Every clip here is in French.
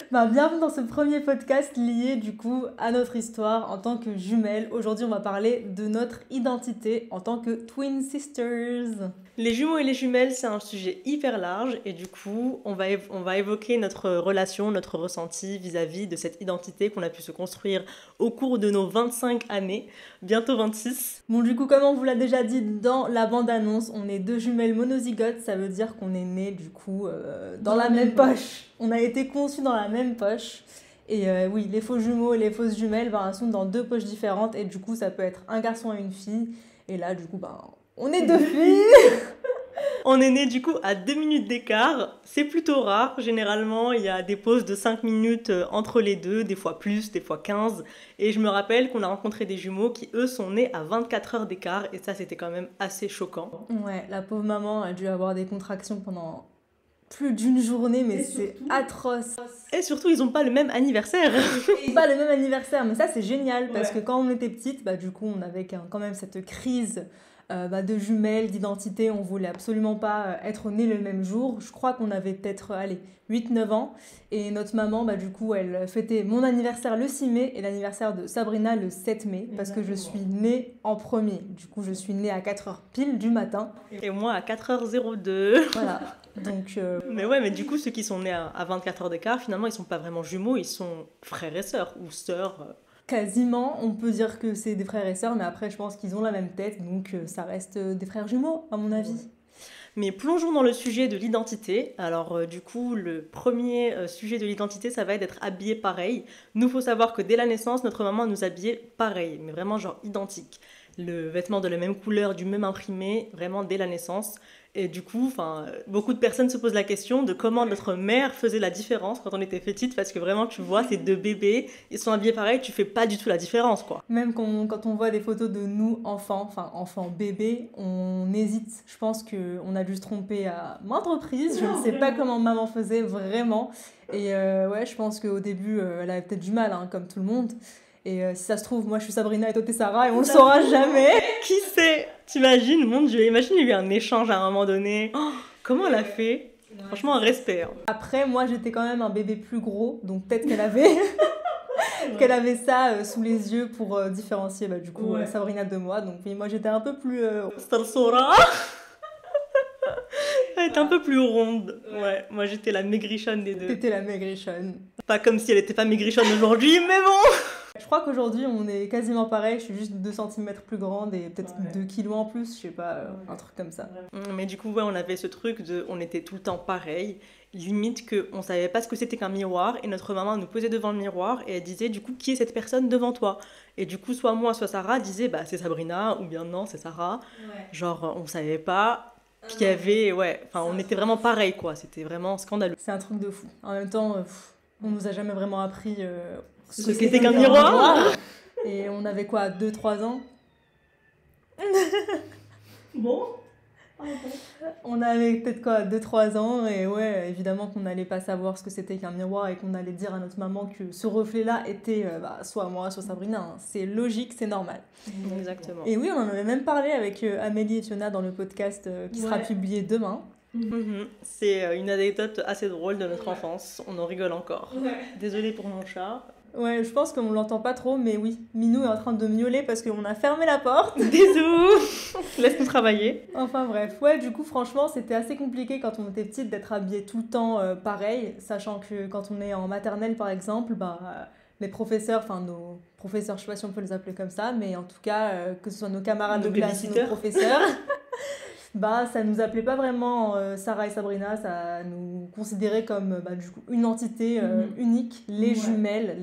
Bienvenue dans ce premier podcast lié du coup à notre histoire en tant que jumelles. Aujourd'hui, on va parler de notre identité en tant que twin sisters. Les jumeaux et les jumelles, c'est un sujet hyper large et du coup, on va évoquer notre relation, notre ressenti vis-à-vis de cette identité qu'on a pu se construire au cours de nos 25 années, bientôt 26. Bon, du coup, comme on vous l'a déjà dit dans la bande-annonce, on est deux jumelles monozygotes, ça veut dire qu'on est nés du coup dans la même poche. On a été conçus dans la même poche. Et oui, les faux jumeaux et les fausses jumelles sont dans deux poches différentes et du coup, ça peut être un garçon et une fille. Et là, du coup, on est deux filles. On est nés du coup à 2 minutes d'écart, c'est plutôt rare, généralement il y a des pauses de 5 minutes entre les deux, des fois plus, des fois 15, et je me rappelle qu'on a rencontré des jumeaux qui eux sont nés à 24 heures d'écart, et ça c'était quand même assez choquant. Ouais, la pauvre maman a dû avoir des contractions pendant plus d'une journée, mais c'est atroce. Et surtout ils n'ont pas le même anniversaire. Et pas le même anniversaire, mais ça c'est génial, parce que quand on était petite, du coup on avait quand même cette crise de jumelles, d'identité, on voulait absolument pas être nés le même jour. Je crois qu'on avait peut-être 8-9 ans, et notre maman du coup elle fêtait mon anniversaire le 6 mai et l'anniversaire de Sabrina le 7 mai, parce que je suis née en premier. Du coup je suis née à 4h pile du matin. Et moi à 4h02. Voilà. Donc, mais du coup ceux qui sont nés à 24 heures d'écart, finalement ils sont pas vraiment jumeaux, ils sont frères et sœurs, ou sœurs. Quasiment, on peut dire que c'est des frères et sœurs, mais après je pense qu'ils ont la même tête, donc ça reste des frères jumeaux à mon avis. Mais plongeons dans le sujet de l'identité. Alors du coup, le premier sujet de l'identité, ça va être d'être habillé pareil. Nous, faut savoir que dès la naissance, notre maman nous habillait pareil, mais vraiment genre identique. Le vêtement de la même couleur, du même imprimé, vraiment dès la naissance. Et du coup, beaucoup de personnes se posent la question de comment notre mère faisait la différence quand on était petite, parce que vraiment, tu vois, ces deux bébés, ils sont habillés pareil, tu fais pas du tout la différence, quoi. Même quand on voit des photos de nous, enfants bébés, on hésite. Je pense qu'on a dû se tromper à maintes reprises. Je ne sais pas comment maman faisait vraiment. Et je pense qu'au début, elle avait peut-être du mal, comme tout le monde. Et si ça se trouve, moi je suis Sabrina et toi t'es Sarah et on le saura jamais. Qui sait? T'imagines, mon Dieu, imagine il y a eu un échange à un moment donné. Oh, comment elle a fait? Franchement, un respect. Après, moi j'étais quand même un bébé plus gros, donc peut-être qu'elle avait qu'elle avait ça sous les yeux pour différencier du coup Sabrina de moi. Donc oui, moi j'étais un peu plus... Sora. Elle était un peu plus ronde. Ouais, moi j'étais la maigrichonne des deux. T'étais la maigrichonne. Pas comme si elle était pas maigrichonne aujourd'hui, mais bon. Je crois qu'aujourd'hui on est quasiment pareil, je suis juste 2 cm plus grande et peut-être 2 kilos en plus, je sais pas, un truc comme ça. Mais du coup, on avait ce truc on était tout le temps pareil, limite qu'on savait pas ce que c'était qu'un miroir, et notre maman nous posait devant le miroir et elle disait du coup qui est cette personne devant toi, et du coup soit moi soit Sarah disait c'est Sabrina, ou bien non c'est Sarah, genre on savait pas qu'il y avait, on était vraiment pareil quoi, c'était vraiment scandaleux. C'est un truc de fou. En même temps, on nous a jamais vraiment appris ce qu'était qu'un miroir. Et on avait quoi, 2-3 ans. Bon. On avait peut-être quoi, 2-3 ans, et évidemment qu'on n'allait pas savoir ce que c'était qu'un miroir et qu'on allait dire à notre maman que ce reflet-là était soit moi, soit Sabrina. C'est logique, c'est normal. Exactement. Et oui, on en avait même parlé avec Amélie et Fiona dans le podcast qui sera publié demain. C'est une anecdote assez drôle de notre enfance, on en rigole encore. Désolée pour mon chat. Ouais, je pense qu'on l'entend pas trop, mais oui, Minou est en train de miauler parce qu'on a fermé la porte. Bisous. Laisse-nous travailler. Enfin bref, du coup franchement c'était assez compliqué quand on était petite d'être habillé tout le temps pareil, sachant que quand on est en maternelle par exemple, les professeurs, nos professeurs, je sais pas si on peut les appeler comme ça, mais en tout cas que ce soit nos camarades de classe, nos professeurs, ça nous appelait pas vraiment Sarah et Sabrina, ça nous considérait comme du coup une entité unique, les jumelles,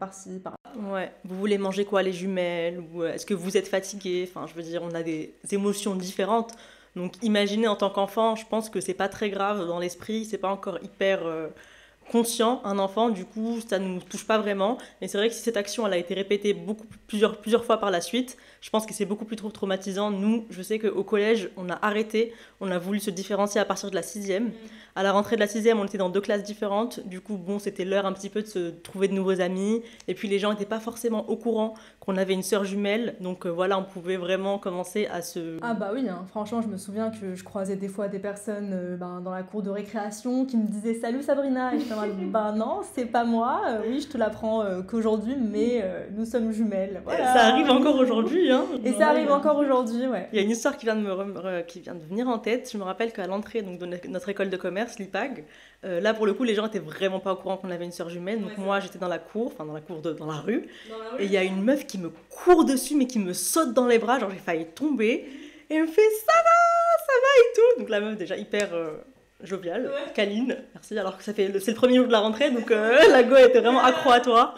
par-ci, par-là. Ouais, vous voulez manger quoi les jumelles, ou est-ce que vous êtes fatigués? Enfin, je veux dire, on a des émotions différentes. Donc imaginez en tant qu'enfant, je pense que c'est pas très grave dans l'esprit, c'est pas encore hyper conscient un enfant, du coup ça nous touche pas vraiment. Mais c'est vrai que si cette action elle a été répétée plusieurs fois par la suite, je pense que c'est beaucoup plus traumatisant. Nous, je sais qu'au collège, on a arrêté, on a voulu se différencier à partir de la 6e. À la rentrée de la 6e, on était dans 2 classes différentes. Du coup, c'était l'heure un petit peu de se trouver de nouveaux amis. Et puis les gens n'étaient pas forcément au courant qu'on avait une sœur jumelle. Donc on pouvait vraiment commencer à se... Ah bah oui, franchement, je me souviens que je croisais des fois des personnes dans la cour de récréation qui me disaient « Salut Sabrina !» et je J'étais en mode, bah non, c'est pas moi. Oui, je te l'apprends qu'aujourd'hui, mais nous sommes jumelles. Voilà. Ça arrive encore aujourd'hui, hein. Et ça arrive encore aujourd'hui, ouais. Il y a une histoire qui vient qui vient de venir en tête. Je me rappelle qu'à l'entrée donc, de notre école de commerce, l'IPAG, là pour le coup, les gens étaient vraiment pas au courant qu'on avait une sœur jumelle. Donc moi, j'étais dans la cour, enfin dans la rue, et il y a une meuf qui me court dessus, mais qui me saute dans les bras, genre j'ai failli tomber. Et elle me fait ça va et tout. Donc la meuf déjà hyper joviale, câline, merci. Alors que c'est le premier jour de la rentrée, donc la go était vraiment accro à toi.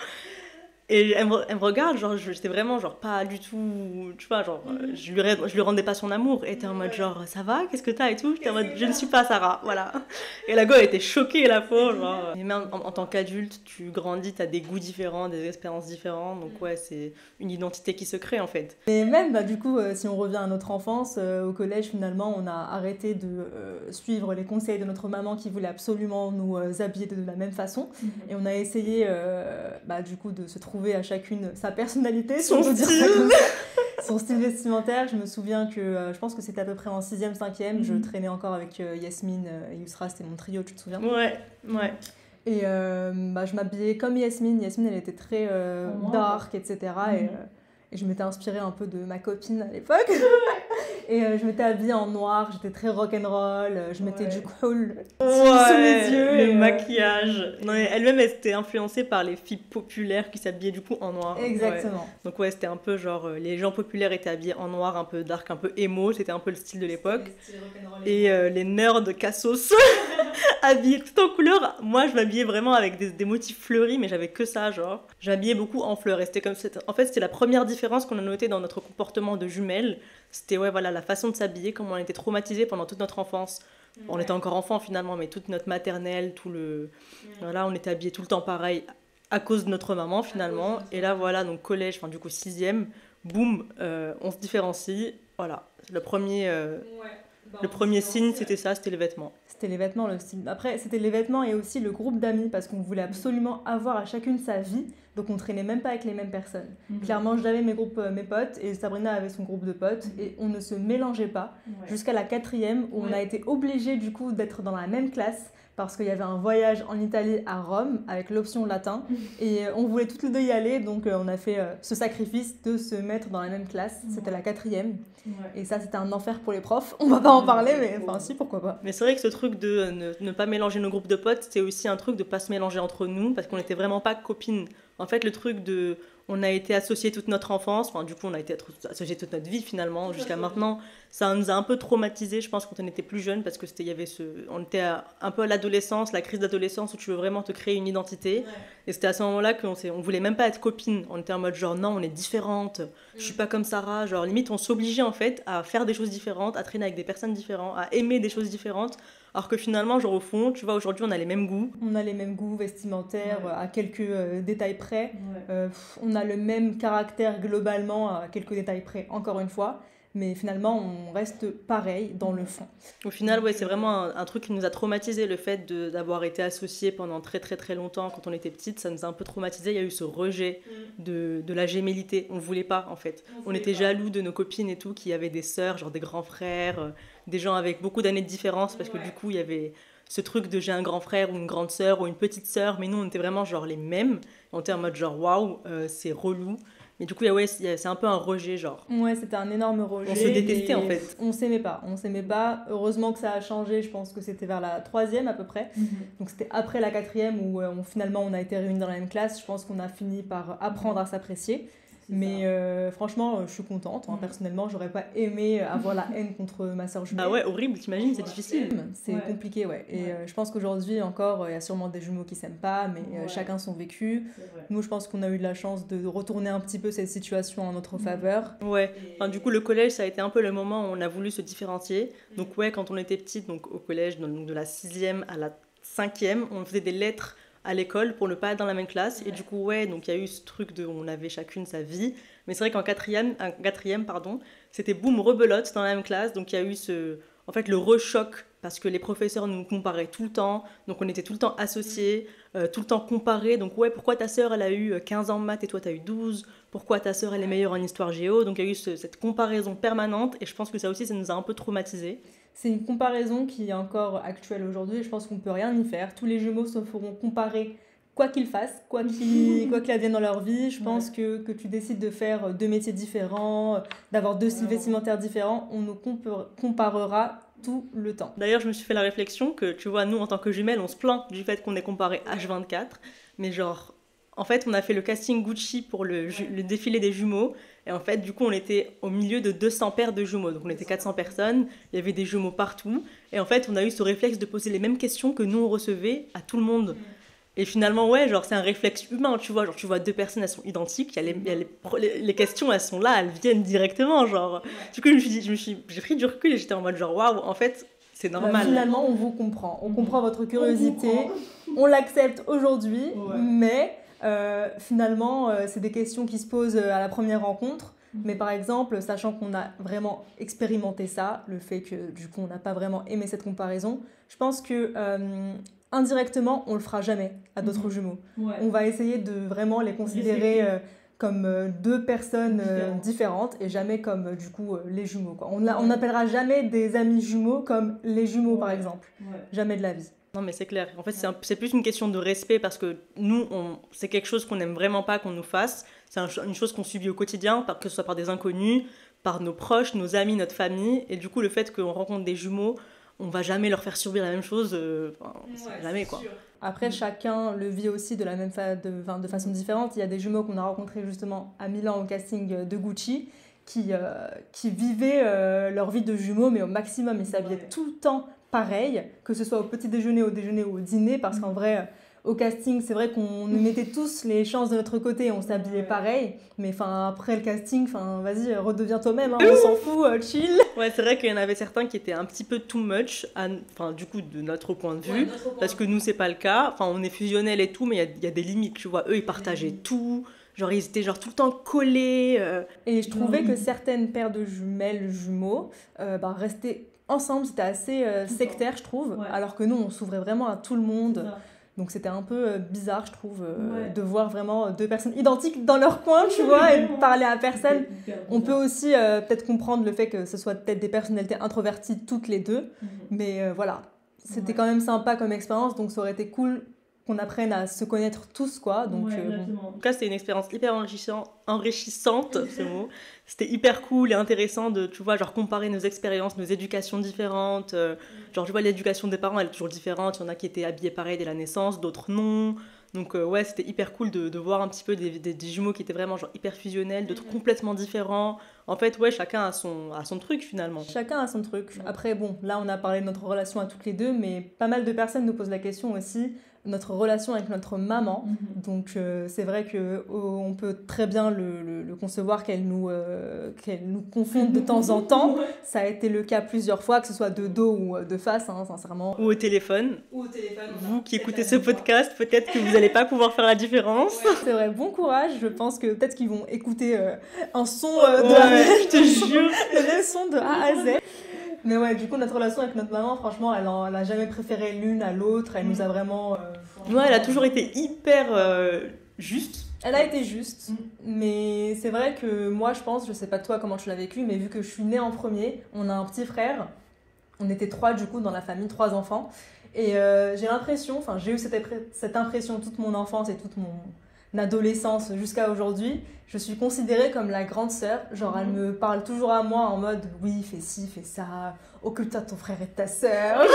Et elle me regarde, genre, j'étais vraiment, genre, pas du tout, tu vois, genre, je lui rendais pas son amour. Et elle était en mode, genre, ça va, qu'est-ce que t'as et tout. J'étais en mode, je ne suis pas Sarah, voilà. Et la go, elle était choquée, la pauvre, genre. Mais même en tant qu'adulte, tu grandis, t'as des goûts différents, des expériences différentes. Donc, ouais, c'est une identité qui se crée, en fait. Et même, bah, du coup, si on revient à notre enfance, au collège, finalement, on a arrêté de suivre les conseils de notre maman qui voulait absolument nous habiller de la même façon. Et on a essayé, bah, du coup, de se trouver à chacune sa personnalité, si on peut dire ça comme ça. Son style vestimentaire. Je me souviens que, je pense que c'était à peu près en 6e, 5e, je traînais encore avec Yasmine et Yousra, c'était mon trio, tu te souviens? Ouais. Et bah, je m'habillais comme Yasmine. Yasmine, elle était très dark, etc. Et je m'étais inspirée un peu de ma copine à l'époque. Et je m'étais habillée en noir, j'étais très rock'n'roll, je mettais du kohl sous les yeux. Le maquillage. Non, elle-même, elle était influencée par les filles populaires qui s'habillaient du coup en noir. Exactement. Ouais. Donc ouais, c'était un peu genre, les gens populaires étaient habillés en noir, un peu dark, un peu emo, c'était un peu le style de l'époque. Et les nerds cassos habillés tout en couleur. Moi, je m'habillais vraiment avec des motifs fleuris, mais j'avais que ça, genre. J'habillais beaucoup en fleurs. Et c'était comme en fait, c'était la première différence qu'on a notée dans notre comportement de jumelles. C'était ouais, voilà, la façon de s'habiller, comment on était traumatisés pendant toute notre enfance. On était encore enfants finalement, mais toute notre maternelle, voilà, on était habillés tout le temps pareil à cause de notre maman finalement. Et là, voilà, donc collège, enfin du coup 6e, boum, on se différencie. Voilà, le premier signe, c'était ça, c'était les vêtements. C'était les vêtements, le style. Après, c'était les vêtements et aussi le groupe d'amis, parce qu'on voulait absolument avoir à chacune sa vie, donc on traînait même pas avec les mêmes personnes. Clairement, j'avais mes potes, et Sabrina avait son groupe de potes, et on ne se mélangeait pas, jusqu'à la 4e, où on a été obligés du coup d'être dans la même classe, parce qu'il y avait un voyage en Italie à Rome, avec l'option latin, et on voulait toutes les deux y aller, donc on a fait ce sacrifice de se mettre dans la même classe, c'était la 4e. Et ça, c'était un enfer pour les profs. On va pas en parler, mais enfin, si, pourquoi pas. Mais c'est vrai que ce truc de ne pas mélanger nos groupes de potes, c'est aussi un truc de pas se mélanger entre nous, parce qu'on n'était vraiment pas copines. En fait, le truc de... On a été associés toute notre enfance, enfin, du coup, on a été associés toute notre vie, finalement, jusqu'à maintenant. Ça nous a un peu traumatisés, je pense, quand on était plus jeunes, parce que on était un peu à l'adolescence, la crise d'adolescence, où tu veux vraiment te créer une identité. Et c'était à ce moment-là qu'on voulait même pas être copines. On était en mode genre, non, on est différentes, je suis pas comme Sarah. Genre, limite, on s'obligeait, en fait, à faire des choses différentes, à traîner avec des personnes différentes, à aimer des choses différentes. Alors que finalement, genre au fond, tu vois, aujourd'hui, on a les mêmes goûts. On a les mêmes goûts vestimentaires, à quelques détails près. On a le même caractère globalement, à quelques détails près, encore une fois. Mais finalement, on reste pareil dans le fond. Au final, ouais, c'est vraiment un truc qui nous a traumatisé, le fait d'avoir été associés pendant très très très longtemps quand on était petite. Ça nous a un peu traumatisé. Il y a eu ce rejet de la gémellité. On ne voulait pas, en fait. On était jaloux de nos copines et tout, qui avaient des sœurs, genre des grands frères, des gens avec beaucoup d'années de différence, parce que du coup, il y avait ce truc de j'ai un grand frère ou une grande sœur ou une petite sœur, mais nous, on était vraiment genre les mêmes. On était en mode genre waouh, c'est relou. Mais du coup, c'est un peu un rejet, genre. Ouais, c'était un énorme rejet. On se détestait, en fait. On s'aimait pas. Heureusement que ça a changé, je pense que c'était vers la 3e à peu près. Donc c'était après la 4e où finalement on a été réunis dans la même classe. Je pense qu'on a fini par apprendre à s'apprécier. Mais franchement, je suis contente. Personnellement, j'aurais pas aimé avoir la haine contre ma soeur jumelle. Ah ouais, horrible, t'imagines, c'est difficile. C'est compliqué, ouais. Et je pense qu'aujourd'hui encore, il y a sûrement des jumeaux qui s'aiment pas, mais chacun son vécu. Nous, je pense qu'on a eu de la chance de retourner un petit peu cette situation en notre faveur. Ouais, enfin, du coup, le collège, ça a été un peu le moment où on a voulu se différencier. Donc ouais, quand on était petite, donc au collège, donc de la 6e à la 5e, on faisait des lettres à l'école pour ne pas être dans la même classe. Et du coup, ouais, donc il y a eu ce truc de on avait chacune sa vie. Mais c'est vrai qu'en quatrième, c'était boum, rebelote dans la même classe. Donc il y a eu en fait, le re-choc parce que les professeurs nous comparaient tout le temps, donc on était tout le temps associés, tout le temps comparés. Donc ouais, pourquoi ta sœur elle a eu 15 ans en maths et toi tu as eu 12? Pourquoi ta sœur elle est meilleure en histoire géo? Donc il y a eu cette comparaison permanente et je pense que ça aussi ça nous a un peu traumatisés. C'est une comparaison qui est encore actuelle aujourd'hui et je pense qu'on ne peut rien y faire. Tous les jumeaux se feront comparer quoi qu'ils fassent, quoi qu'il advienne dans leur vie. Je pense que tu décides de faire deux métiers différents, d'avoir deux styles vestimentaires différents, on nous comparera tout le temps. D'ailleurs, je me suis fait la réflexion que, tu vois, nous, en tant que jumelles, on se plaint du fait qu'on est comparé H24, mais genre, en fait, on a fait le casting Gucci pour le défilé des jumeaux, et en fait, du coup, on était au milieu de 200 paires de jumeaux, donc on était 400 personnes, il y avait des jumeaux partout, et en fait, on a eu ce réflexe de poser les mêmes questions que nous, on recevait à tout le monde. Et finalement, ouais, genre, c'est un réflexe humain, tu vois. Genre, tu vois deux personnes, elles sont identiques, les questions, elles sont là, elles viennent directement, genre. Du coup, j'ai pris du recul et j'étais en mode, genre, waouh, en fait, c'est normal. Finalement, on vous comprend. On comprend votre curiosité. On l'accepte aujourd'hui, mais finalement, c'est des questions qui se posent à la première rencontre. Mais par exemple, sachant qu'on a vraiment expérimenté ça, le fait que du coup on n'a pas vraiment aimé cette comparaison, je pense que indirectement on le fera jamais à d'autres jumeaux. On va essayer de vraiment les considérer comme deux personnes différentes et jamais comme du coup les jumeaux, quoi. On n'appellera jamais des amis jumeaux comme les jumeaux par exemple. Jamais de la vie. Non mais c'est clair, en fait c'est plus une question de respect parce que nous, c'est quelque chose qu'on n'aime vraiment pas qu'on nous fasse, c'est une chose qu'on subit au quotidien, que ce soit par des inconnus, par nos proches, nos amis, notre famille, et du coup le fait qu'on rencontre des jumeaux, on va jamais leur faire subir la même chose, jamais quoi. Après chacun le vit aussi de la même de façon différente, il y a des jumeaux qu'on a rencontrés justement à Milan au casting de Gucci, qui vivaient leur vie de jumeaux mais au maximum, ils s'habillaient tout le temps pareil, que ce soit au petit déjeuner, au déjeuner ou au dîner, parce qu'en vrai, au casting, c'est vrai qu'on mettait tous les chances de notre côté, on s'habillait pareil, mais après le casting, vas-y, redeviens toi-même, hein, on s'en fout, chill. Ouais, c'est vrai qu'il y en avait certains qui étaient un petit peu too much, du coup, de notre point de vue, parce que nous, c'est pas le cas, on est fusionnels et tout, mais il y a des limites, tu vois, eux, ils partageaient tout. Genre, ils étaient tout le temps collés. Et je trouvais que certaines paires de jumeaux, restaient ensemble, c'était assez sectaire, je trouve, alors que nous, on s'ouvrait vraiment à tout le monde. Donc c'était un peu bizarre, je trouve, de voir vraiment deux personnes identiques dans leur coin, tu vois, et parler à personne. On peut aussi peut-être comprendre le fait que ce soit peut-être des personnalités introverties toutes les deux, mais voilà, c'était quand même sympa comme expérience, donc ça aurait été cool qu'on apprenne à se connaître tous, quoi. Donc, En tout cas, c'était une expérience hyper enrichissante, ce mot. C'était hyper cool et intéressant de, tu vois, genre comparer nos expériences, nos éducations différentes. Genre, tu vois, l'éducation des parents, elle est toujours différente. Il y en a qui étaient habillés pareil dès la naissance, d'autres non. Donc, ouais, c'était hyper cool de voir un petit peu des jumeaux qui étaient vraiment genre hyper fusionnels, d'autres complètement différents. En fait, ouais, chacun a son truc, finalement. Chacun a son truc. Après, bon, là, on a parlé de notre relation à toutes les deux, mais pas mal de personnes nous posent la question aussi, notre relation avec notre maman. Donc c'est vrai qu'on peut très bien le concevoir qu'elle nous confonde de temps en temps. Ça a été le cas plusieurs fois, que ce soit de dos ou de face, hein, sincèrement. Ou au téléphone. Vous qui écoutez ce podcast, peut-être que vous n'allez pas pouvoir faire la différence. C'est vrai, bon courage. Je pense que peut-être qu'ils vont écouter un son je te jure. Le son de A à Z. Mais ouais, du coup, notre relation avec notre maman, franchement, elle a jamais préféré l'une à l'autre. Elle nous a vraiment... Ouais, elle a toujours été hyper juste. Elle a été juste, mais c'est vrai que moi, je pense, je sais pas toi comment tu l'as vécu, mais vu que je suis née en premier, on a un petit frère. On était 3 du coup dans la famille, 3 enfants. Et j'ai l'impression, j'ai eu cette impression toute mon enfance et toute mon adolescence jusqu'à aujourd'hui, je suis considérée comme la grande sœur. Genre, elle me parle toujours à moi en mode oui, fais ci, fais ça, occupe-toi de ton frère et de ta sœur.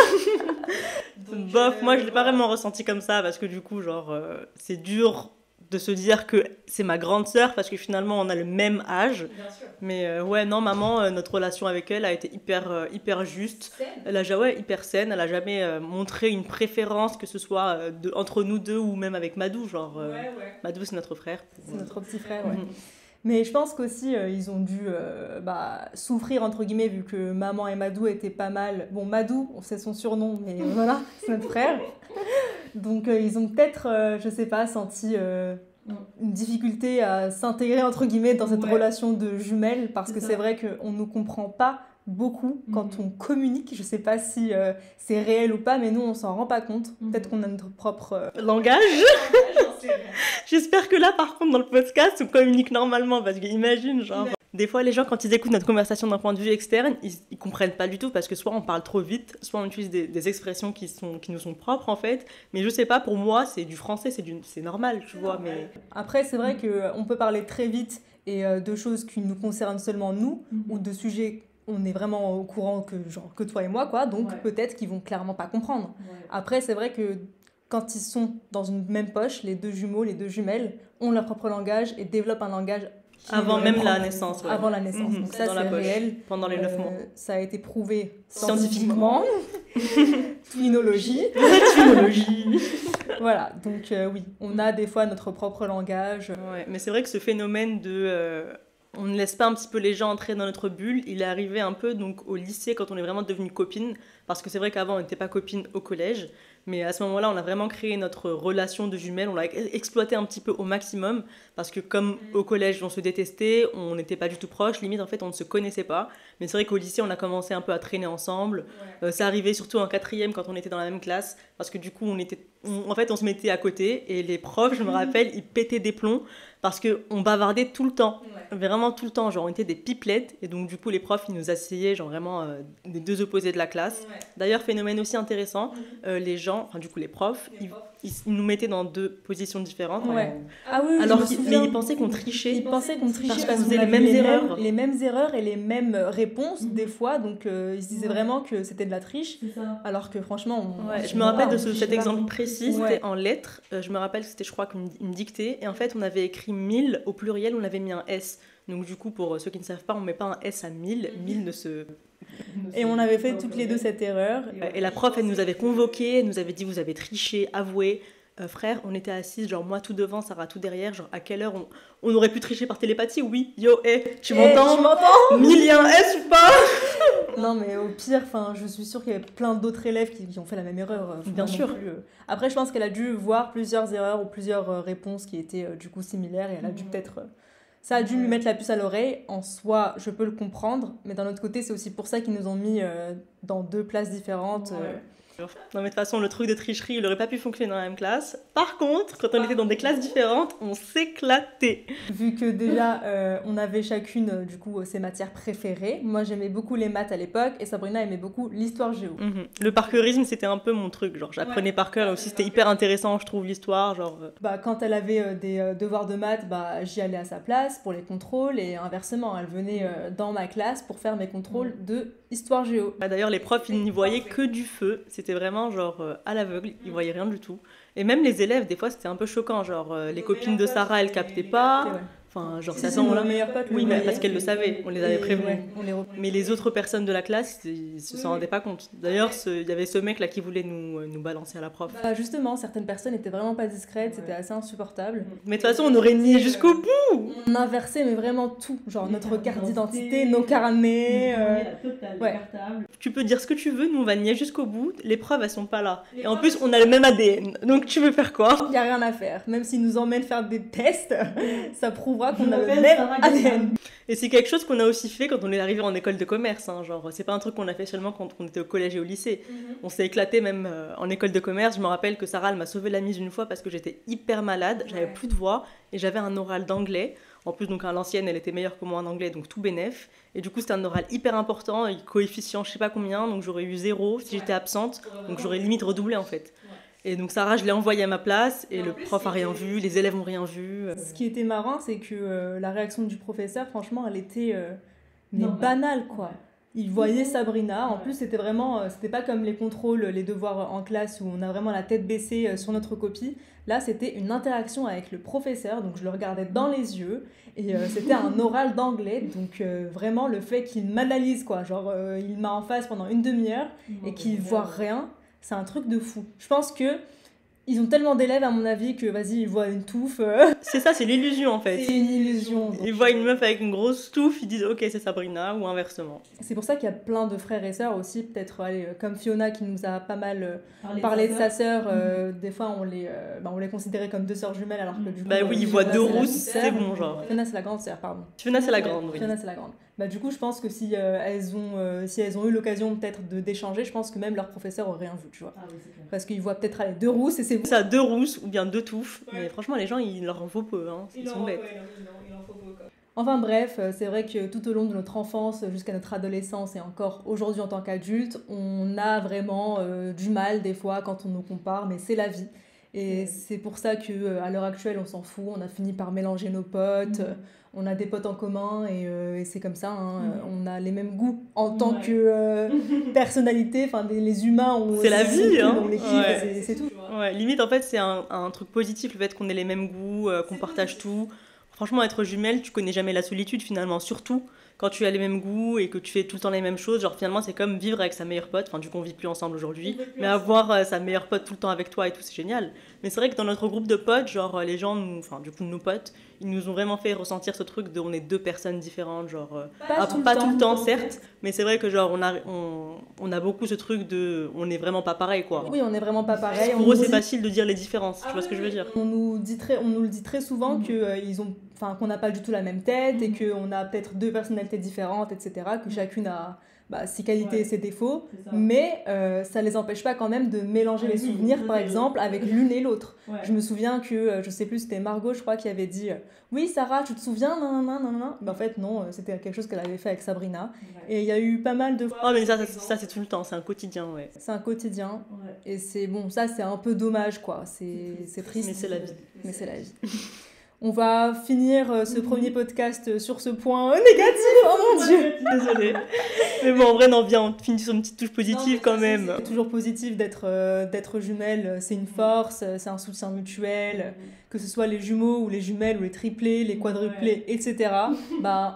Bof, moi je l'ai pas vraiment ressenti comme ça parce que du coup, genre, c'est dur de se dire que c'est ma grande sœur parce que finalement on a le même âge. Bien sûr. Mais ouais, non, maman, notre relation avec elle a été hyper juste. Elle a hyper saine. Elle a jamais montré une préférence, que ce soit entre nous deux ou même avec Madou. Genre, Madou, c'est notre frère. C'est notre petit frère, ouais. Mais je pense qu'aussi, ils ont dû souffrir, entre guillemets, vu que maman et Madou étaient pas mal... Bon, Madou, c'est son surnom, mais voilà, c'est notre frère. Donc, ils ont peut-être, je sais pas, senti une difficulté à s'intégrer, entre guillemets, dans cette relation de jumelles, parce que c'est vrai qu'on ne nous comprend pas beaucoup quand on communique. Je sais pas si c'est réel ou pas, mais nous, on s'en rend pas compte. Peut-être qu'on a notre propre langage. J'espère que là, par contre, dans le podcast, on communique normalement, parce que imagine, genre... Des fois, les gens, quand ils écoutent notre conversation d'un point de vue externe, ils comprennent pas du tout, parce que soit on parle trop vite, soit on utilise des expressions qui nous sont propres, en fait. Mais je sais pas, pour moi, c'est du français, c'est normal, tu vois. Mais... Après, c'est vrai qu'on peut parler très vite et de choses qui nous concernent seulement nous, ou de sujets on est vraiment au courant que toi et moi, quoi. Donc peut-être qu'ils vont clairement pas comprendre. Après, c'est vrai que quand ils sont dans une même poche, les deux jumeaux, les deux jumelles ont leur propre langage et développent un langage avant même la naissance. Avant la naissance. Donc ça, c'est réel. Pendant les 9 mois. Ça a été prouvé scientifiquement. Twinologie. Voilà, donc oui, on a des fois notre propre langage. Ouais, mais c'est vrai que ce phénomène de... on ne laisse pas un petit peu les gens entrer dans notre bulle. Il est arrivé un peu donc, au lycée quand on est vraiment devenus copines. Parce que c'est vrai qu'avant, on n'était pas copines au collège. Mais à ce moment-là, on a vraiment créé notre relation de jumelles. On l'a exploité un petit peu au maximum. Parce que comme au collège, on se détestait, on n'était pas du tout proches. Limite, en fait, on ne se connaissait pas. Mais c'est vrai qu'au lycée, on a commencé un peu à traîner ensemble. Ça arrivait surtout en 4e quand on était dans la même classe. Parce que du coup, en fait, on se mettait à côté. Et les profs, je me rappelle, ils pétaient des plombs. Parce qu'on bavardait tout le temps. Vraiment tout le temps. Genre, on était des pipelettes. Et donc, du coup, les profs, ils nous asseyaient, genre vraiment des deux opposés de la classe. D'ailleurs, phénomène aussi intéressant, les gens, enfin du coup les profs, ils nous mettaient dans deux positions différentes. Ah oui, alors mais ils pensaient qu'on trichait. Ils pensaient qu'on trichait parce qu'on faisait les mêmes erreurs. Les mêmes erreurs et les mêmes réponses des fois, donc ils se disaient vraiment que c'était de la triche, alors que franchement... je me rappelle de cet exemple précis, c'était en lettres, je me rappelle que c'était je crois une dictée, et en fait on avait écrit 1000 au pluriel, on avait mis un S. Donc du coup, pour ceux qui ne savent pas, on ne met pas un S à 1000, 1000 ne se... Et on avait fait toutes les deux cette erreur. Et la prof, elle nous avait convoqués, elle nous avait dit, vous avez triché, avouez. Frère, on était assises, genre moi tout devant, Sarah tout derrière, genre à quelle heure on aurait pu tricher par télépathie? Oui, yo, tu m'entends? 1000 et un S ou pas? Non mais au pire, je suis sûre qu'il y avait plein d'autres élèves qui ont fait la même erreur. Bien sûr. Après, je pense qu'elle a dû voir plusieurs erreurs ou plusieurs réponses qui étaient du coup similaires, et elle a dû peut-être... Ça a dû lui mettre la puce à l'oreille. En soi, je peux le comprendre, mais d'un autre côté, c'est aussi pour ça qu'ils nous ont mis dans deux places différentes. Non mais de toute façon, le truc de tricherie, il n'aurait pas pu fonctionner dans la même classe. Par contre, quand on était dans des classes différentes, on s'éclatait. Vu que déjà, on avait chacune, du coup, ses matières préférées. Moi, j'aimais beaucoup les maths à l'époque, et Sabrina aimait beaucoup l'histoire géo. Le parcourisme, c'était un peu mon truc. Genre, j'apprenais par cœur, et aussi c'était hyper intéressant, je trouve, l'histoire. Quand elle avait des devoirs de maths, j'y allais à sa place pour les contrôles, et inversement, elle venait dans ma classe pour faire mes contrôles de histoire géo. D'ailleurs, les profs, ils n'y voyaient que du feu. C'était vraiment genre à l'aveugle, ils voyaient rien du tout. Et même les élèves, des fois, c'était un peu choquant. Genre, les copines de Sarah, elles captaient pas. Enfin, genre, ça nos meilleurs potes. Oui, mais parce qu'elles le savaient, on les avait prévenus. Mais les autres personnes de la classe, ils se s'en rendaient pas compte. D'ailleurs, il y avait ce mec là qui voulait nous balancer à la prof. Justement, certaines personnes étaient vraiment pas discrètes, c'était assez insupportable. Mais de toute façon, on aurait nié jusqu'au bout. On inversait, mais vraiment tout. Genre notre carte d'identité, nos carnets. Tu peux dire ce que tu veux, nous on va nier jusqu'au bout. Les preuves, elles sont pas là. Et en plus, on a le même ADN. Donc tu veux faire quoi? Il y a rien à faire. Même s'ils nous emmènent faire des tests, ça prouvera qu'on a le même ADN. Et c'est quelque chose qu'on a aussi fait quand on est arrivé en école de commerce. Genre, c'est pas un truc qu'on a fait seulement quand on était au collège et au lycée. On s'est éclaté même en école de commerce. Je me rappelle que Sarah, elle m'a sauvé la mise une fois parce que j'étais hyper malade. J'avais plus de voix et j'avais un oral d'anglais. En plus, donc à l'ancienne, elle était meilleure que moi en anglais, donc tout bénef. Et du coup, c'était un oral hyper important, et coefficient je sais pas combien, donc j'aurais eu 0 si j'étais absente. Donc j'aurais limite redoublé en fait. Et donc Sarah, je l'ai envoyée à ma place, et le prof a rien vu, les élèves ont rien vu. Ce qui était marrant, c'est que la réaction du professeur, franchement, elle était banale, quoi. Il voyait Sabrina, en plus c'était vraiment, c'était pas comme les contrôles, les devoirs en classe où on a vraiment la tête baissée sur notre copie. Là c'était une interaction avec le professeur, donc je le regardais dans les yeux, et c'était un oral d'anglais, donc vraiment le fait qu'il m'analyse, quoi, genre il m'a en face pendant une demi-heure et qu'il voit rien, c'est un truc de fou. Je pense que Ils ont tellement d'élèves, à mon avis, que vas-y, ils voient une touffe. C'est ça, c'est l'illusion en fait. C'est une illusion. Ils voient une meuf avec une grosse touffe, ils disent ok, c'est Sabrina, ou inversement. C'est pour ça qu'il y a plein de frères et sœurs aussi, peut-être comme Fiona qui nous a pas mal parlé de sa sœur. Des fois, on les considérait comme deux sœurs jumelles, alors que du coup. Bah oui, ils voient deux rousses, c'est bon, genre. Fiona, c'est la grande sœur, pardon. Fiona, c'est la grande, oui. Fiona, c'est la grande. Bah, du coup, je pense que si elles ont eu l'occasion peut-être d'échanger, je pense que même leur professeur aurait rien vu, tu vois. Ah oui, c'est clair. Parce qu'ils voient peut-être aller deux rousses et c'est bon. Ça, deux rousses ou bien deux touffes. Ouais. Mais franchement, les gens, il leur en faut peu, hein. Ils sont bêtes. Il en faut peu, quoi. Enfin bref, c'est vrai que tout au long de notre enfance jusqu'à notre adolescence et encore aujourd'hui en tant qu'adulte, on a vraiment du mal des fois quand on nous compare, mais c'est la vie. Et c'est pour ça qu'à l'heure actuelle, on s'en fout, on a fini par mélanger nos potes, on a des potes en commun et c'est comme ça, hein, on a les mêmes goûts en tant que personnalité, enfin les humains, c'est la vie, hein. On les kiffe, Ouais. c'est tout. Ouais, limite en fait c'est un truc positif le fait qu'on ait les mêmes goûts, qu'on partage tout. Franchement, être jumelle, tu connais jamais la solitude finalement, surtout quand tu as les mêmes goûts et que tu fais tout le temps les mêmes choses. Genre finalement, c'est comme vivre avec sa meilleure pote. Enfin, du coup, on vit plus ensemble aujourd'hui, mais avoir sa meilleure pote tout le temps avec toi et tout, c'est génial. Mais c'est vrai que dans notre groupe de potes, genre les gens, enfin du coup nos potes, ils nous ont vraiment fait ressentir ce truc de on est deux personnes différentes, genre Pas tout le temps certes, mais c'est vrai que genre on a beaucoup ce truc de on est vraiment pas pareil quoi. Oui, on est vraiment pas pareil. Pour eux, c'est facile de dire les différences. Tu vois ce que je veux dire? On nous le dit très souvent qu'on n'a pas du tout la même tête et qu'on a peut-être deux personnalités différentes, etc. Que chacune a ses qualités et ses défauts, mais ça les empêche pas quand même de mélanger les souvenirs, par exemple, avec l'une et l'autre. Ouais. Je me souviens que, je sais plus, c'était Margot, je crois, qui avait dit oui, Sarah, tu te souviens, nanana. En fait, non, c'était quelque chose qu'elle avait fait avec Sabrina. Ouais. Et il y a eu pas mal de fois. Oh, mais ça c'est tout le temps, c'est un quotidien, ouais. C'est un quotidien. Ouais. Et c'est bon, ça c'est un peu dommage, quoi. C'est triste. Mais c'est la vie. Mais c'est la vie. On va finir ce premier podcast sur ce point négatif, oh mon Dieu. Désolée. Mais bon, en vrai, non, bien, on finit sur une petite touche positive quand même. C'est toujours positif d'être jumelle, c'est une force, c'est un soutien mutuel, que ce soit les jumeaux ou les jumelles ou les triplés, les quadruplés, etc.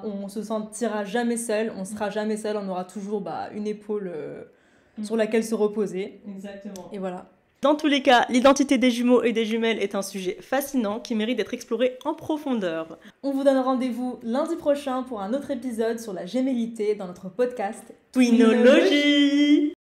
On se sentira jamais seul, on sera jamais seul, on aura toujours une épaule sur laquelle se reposer. Exactement. Et voilà. Dans tous les cas, l'identité des jumeaux et des jumelles est un sujet fascinant qui mérite d'être exploré en profondeur. On vous donne rendez-vous lundi prochain pour un autre épisode sur la gémellité dans notre podcast Twinologie.